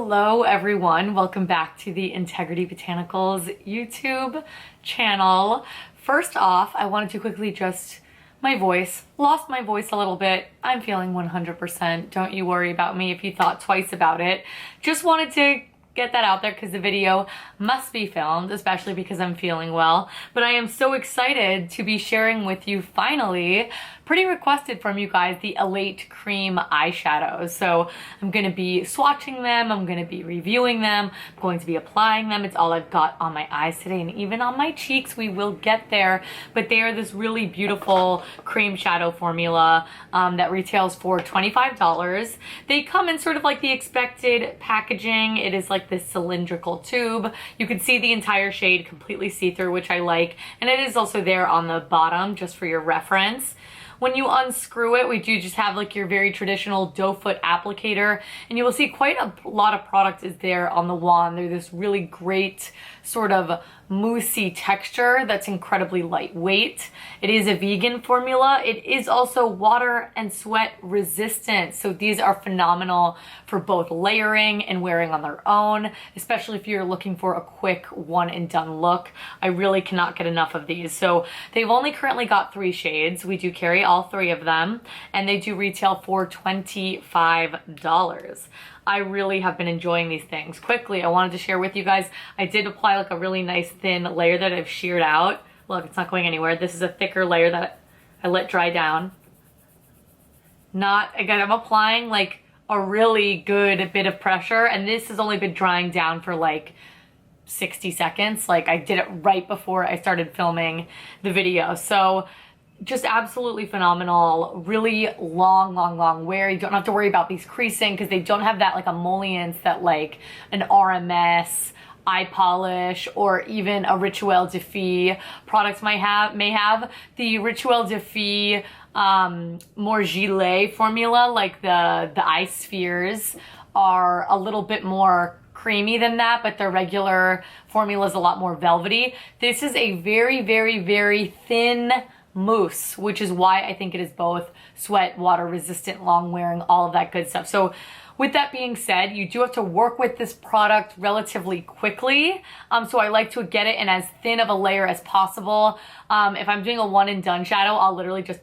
Hello everyone, welcome back to the Integrity Botanicals YouTube channel. First off, I wanted to quickly just, lost my voice a little bit. I'm feeling 100%. Don't you worry about me if you thought twice about it. Just wanted to get that out there because the video must be filmed, especially because I'm feeling well. But I am so excited to be sharing with you finally, pretty requested from you guys, the Elate cream eyeshadows. So I'm going to be swatching them, I'm going to be reviewing them, I'm going to be applying them. It's all I've got on my eyes today and even on my cheeks. We will get there, but they are this really beautiful cream shadow formula that retails for $25. They come in sort of like the expected packaging. It is like this cylindrical tube. You can see the entire shade completely see-through, which I like, and it is also there on the bottom just for your reference. When you unscrew it, we do just have like your very traditional doe foot applicator, and you will see quite a lot of product is there on the wand. They're this really great sort of moussey texture that's incredibly lightweight. It is a vegan formula. It is also water and sweat resistant. So these are phenomenal for both layering and wearing on their own, especially if you're looking for a quick one and done look. I really cannot get enough of these. So they've only currently got 3 shades. We do carry all 3 of them, and they do retail for $25. I really have been enjoying these things. Quickly, I wanted to share with you guys, I did apply like a really nice thin layer that I've sheared out. Look, it's not going anywhere. This is a thicker layer that I let dry down. Again, I'm applying like a really good bit of pressure, and this has only been drying down for like 60 seconds. Like I did it right before I started filming the video. So just absolutely phenomenal, really long wear. You don't have to worry about these creasing because they don't have that like emollients that like an RMS, eye polish, or even a Rituel de Fille products may have. The Rituel de Fille more gilet formula, like the eye spheres, are a little bit more creamy than that, but their regular formula is a lot more velvety. This is a very thin mousse, which is why I think it is both sweat, water resistant, long wearing, all of that good stuff. So with that being said, you do have to work with this product relatively quickly. So I like to get it in as thin of a layer as possible. If I'm doing a one and done shadow, I'll literally just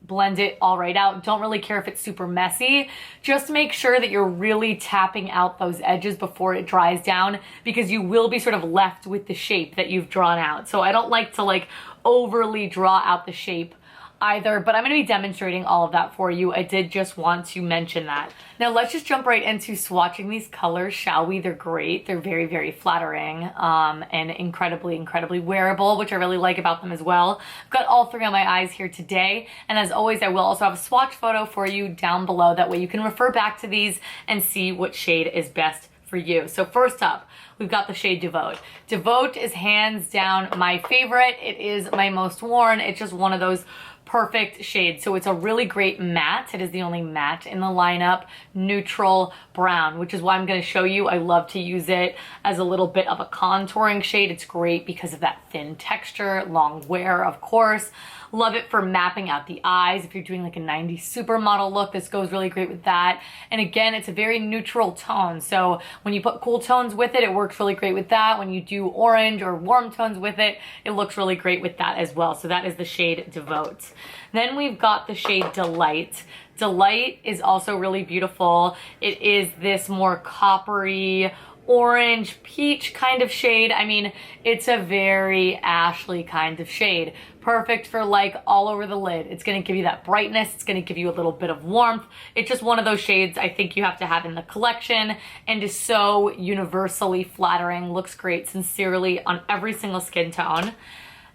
blend it all right out. Don't really care if it's super messy. Just make sure that you're really tapping out those edges before it dries down, because you will be sort of left with the shape that you've drawn out. So I don't like to like overly draw out the shape either, but I'm going to be demonstrating all of that for you. I did just want to mention that. Now let's just jump right into swatching these colors, shall we? They're great. They're very flattering and incredibly wearable, which I really like about them as well. I've got all 3 on my eyes here today, and as always, I will also have a swatch photo for you down below. That way you can refer back to these and see what shade is best for you. So first up, we've got the shade Devote. Devote is hands down my favorite. It is my most worn. It's just one of those perfect shades. So it's a really great matte. It is the only matte in the lineup. Neutral brown, which is why I'm going to show you. I love to use it as a little bit of a contouring shade. It's great because of that thin texture, long wear, of course. Love it for mapping out the eyes. If you're doing like a 90s supermodel look, this goes really great with that. And again, it's a very neutral tone. So when you put cool tones with it, it works really great with that. When you do orange or warm tones with it, it looks really great with that as well. So that is the shade Devote. Then we've got the shade Delight. Delight is also really beautiful. It is this more coppery, orange peach kind of shade. I mean, it's a very Ashley kind of shade. Perfect for like all over the lid. It's going to give you that brightness. It's going to give you a little bit of warmth. It's just one of those shades I think you have to have in the collection, and is so universally flattering. Looks great sincerely on every single skin tone.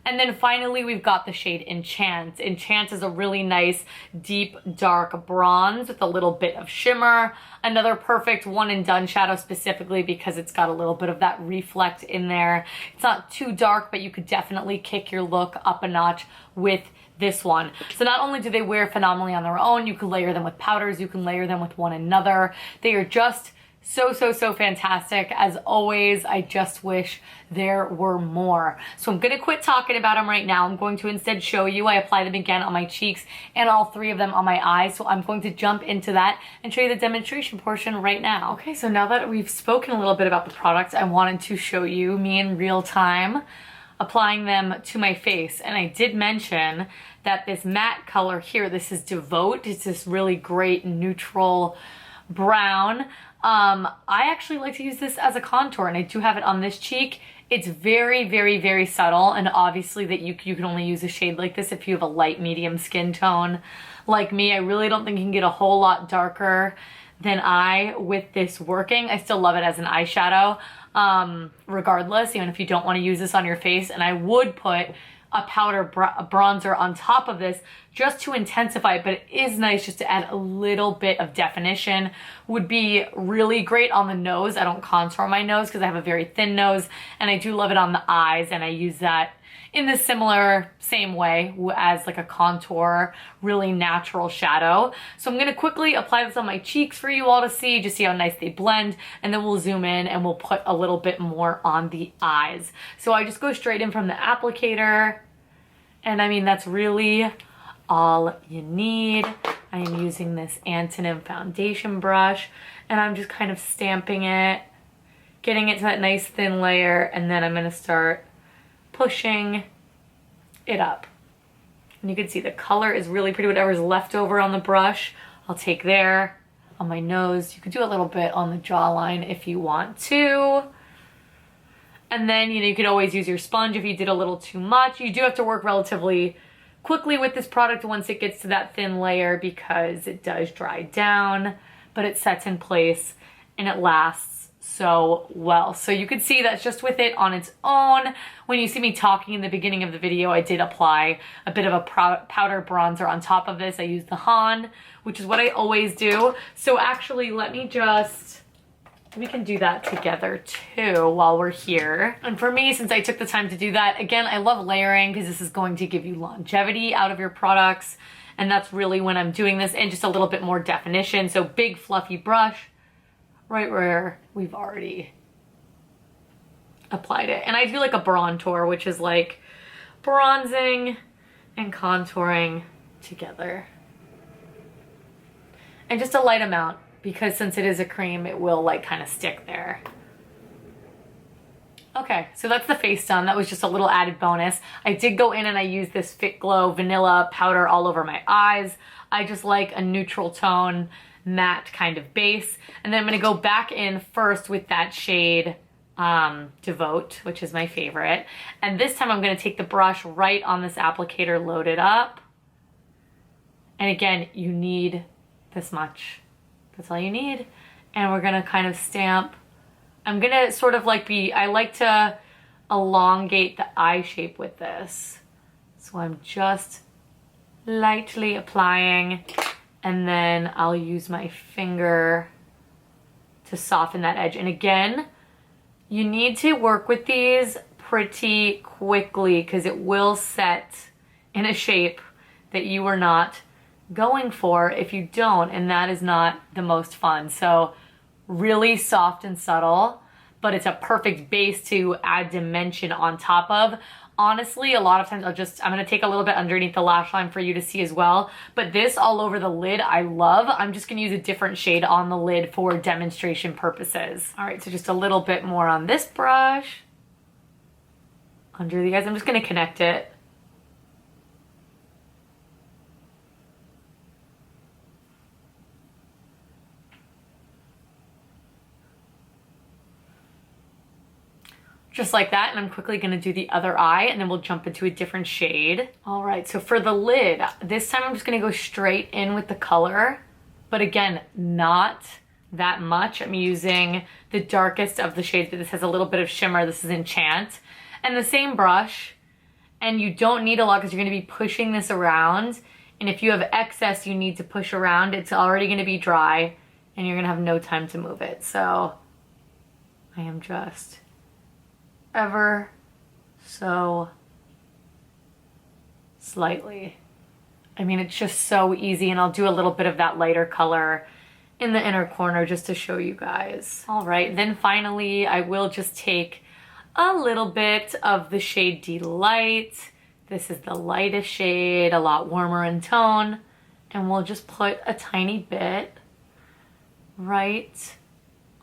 And then finally, we've got the shade Enchant. Enchant is a really nice, deep, dark bronze with a little bit of shimmer. Another perfect one and done shadow, specifically because it's got a little bit of that reflect in there. It's not too dark, but you could definitely kick your look up a notch with this one. So not only do they wear phenomenally on their own, you can layer them with powders, you can layer them with one another. They are just So, so, so fantastic. As always, I just wish there were more. So I'm gonna quit talking about them right now. I'm going to instead show you. I apply them again on my cheeks and all three of them on my eyes. So I'm going to jump into that and show you the demonstration portion right now. Okay, so now that we've spoken a little bit about the products, I wanted to show you me in real time applying them to my face. And I did mention that this matte color here, this is Devote. It's this really great neutral brown. I actually like to use this as a contour, and I do have it on this cheek. It's very, very, very subtle, and obviously that you can only use a shade like this if you have a light medium skin tone like me. I really don't think you can get a whole lot darker than I with this working. I still love it as an eyeshadow, regardless, even if you don't want to use this on your face. And I would put a powder bronzer on top of this just to intensify it, but it is nice just to add a little bit of definition. Would be really great on the nose. I don't contour my nose because I have a very thin nose, and I do love it on the eyes, and I use that in the same way as like a contour, really natural shadow. So I'm gonna quickly apply this on my cheeks for you all to see, just see how nice they blend, and then we'll zoom in and we'll put a little bit more on the eyes. So I just go straight in from the applicator, and I mean, that's really all you need. I am using this Antonym foundation brush, and I'm just kind of stamping it, getting it to that nice thin layer, and then I'm gonna start pushing it up. And you can see the color is really pretty. Whatever's left over on the brush, I'll take there. On my nose, you could do a little bit on the jawline if you want to. And then, you know, you could always use your sponge if you did a little too much. You do have to work relatively quickly with this product once it gets to that thin layer because it does dry down, but it sets in place and it lasts so well. So you could see that's just with it on its own. When you see me talking in the beginning of the video, I did apply a bit of a powder bronzer on top of this. I used the Han, which is what I always do. So actually, we can do that together too while we're here. And for me, since I took the time to do that, again, I love layering because this is going to give you longevity out of your products. And that's really when I'm doing this, and just a little bit more definition. So big fluffy brush, right where we've already applied it. And I do like a bronzer, which is like bronzing and contouring together. And just a light amount, because since it is a cream, it will like kind of stick there. Okay, so that's the face done. That was just a little added bonus. I did go in and I used this Fit Glow vanilla powder all over my eyes. I just like a neutral tone, matte kind of base. And then I'm gonna go back in first with that shade Devote, which is my favorite. And this time I'm gonna take the brush right on this applicator, load it up. And again, you need this much. That's all you need. And we're gonna kind of stamp. I'm gonna sort of like I like to elongate the eye shape with this. So I'm just lightly applying, and then I'll use my finger to soften that edge. And again, you need to work with these pretty quickly because it will set in a shape that you are not going for if you don't, and that is not the most fun. So really soft and subtle, but it's a perfect base to add dimension on top of. Honestly, a lot of times I'm gonna take a little bit underneath the lash line for you to see as well, but this all over the lid I love. I'm just gonna use a different shade on the lid for demonstration purposes. All right, so just a little bit more on this brush. Under the eyes, I'm just gonna connect it. Just like that, and I'm quickly gonna do the other eye, and then we'll jump into a different shade. All right, so for the lid, this time I'm just gonna go straight in with the color, but again, not that much. I'm using the darkest of the shades, but this has a little bit of shimmer. This is Enchant. And the same brush, and you don't need a lot because you're gonna be pushing this around, and if you have excess you need to push around, it's already gonna be dry, and you're gonna have no time to move it. So I am just ever so slightly. I mean, it's just so easy, and I'll do a little bit of that lighter color in the inner corner just to show you guys. All right, then finally I will just take a little bit of the shade Delight. This is the lightest shade, a lot warmer in tone, and we'll just put a tiny bit right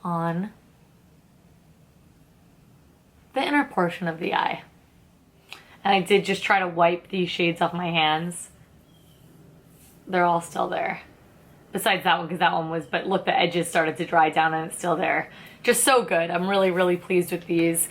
on the inner portion of the eye. And I did just try to wipe these shades off my hands. They're all still there. Besides that one, because that one was, but look, the edges started to dry down and it's still there. Just so good. I'm really, really pleased with these.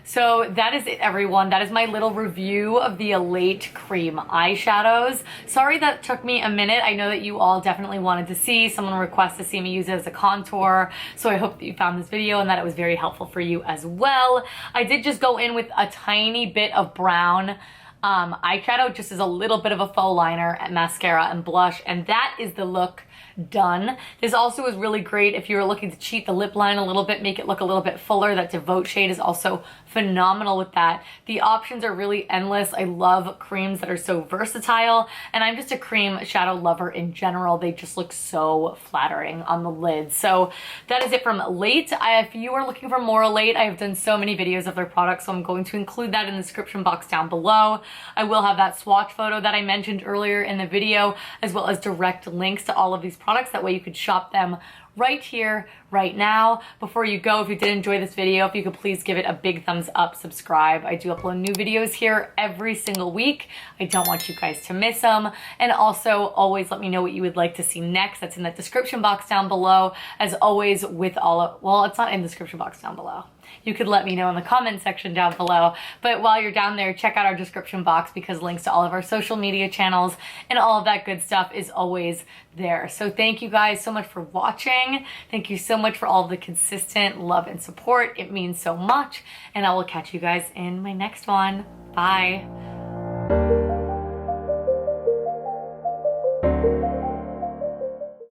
So that is it, everyone. That is my little review of the Elate cream eyeshadows. Sorry that took me a minute. I know that you all definitely wanted to see. Someone requested to see me use it as a contour. So I hope that you found this video and that it was very helpful for you as well. I did just go in with a tiny bit of brown eyeshadow, just as a little bit of a faux liner and mascara and blush, and that is the look done. This also is really great if you're looking to cheat the lip line a little bit, make it look a little bit fuller. That Devote shade is also phenomenal with that. The options are really endless. I love creams that are so versatile, and I'm just a cream shadow lover in general. They just look so flattering on the lid. So that is it from Elate. If you are looking for more Elate, I have done so many videos of their products, so I'm going to include that in the description box down below. I will have that swatch photo that I mentioned earlier in the video, as well as direct links to all of these products. That way you could shop them right here, right now. Before you go, if you did enjoy this video, if you could please give it a big thumbs up, subscribe. I do upload new videos here every single week. I don't want you guys to miss them. And also always let me know what you would like to see next. That's in the description box down below. As always with all of, well, it's not in the description box down below. You could let me know in the comment section down below. But while you're down there, check out our description box because links to all of our social media channels and all of that good stuff is always there. So thank you guys so much for watching. Thank you so much for all of the consistent love and support. It means so much. And I will catch you guys in my next one. Bye.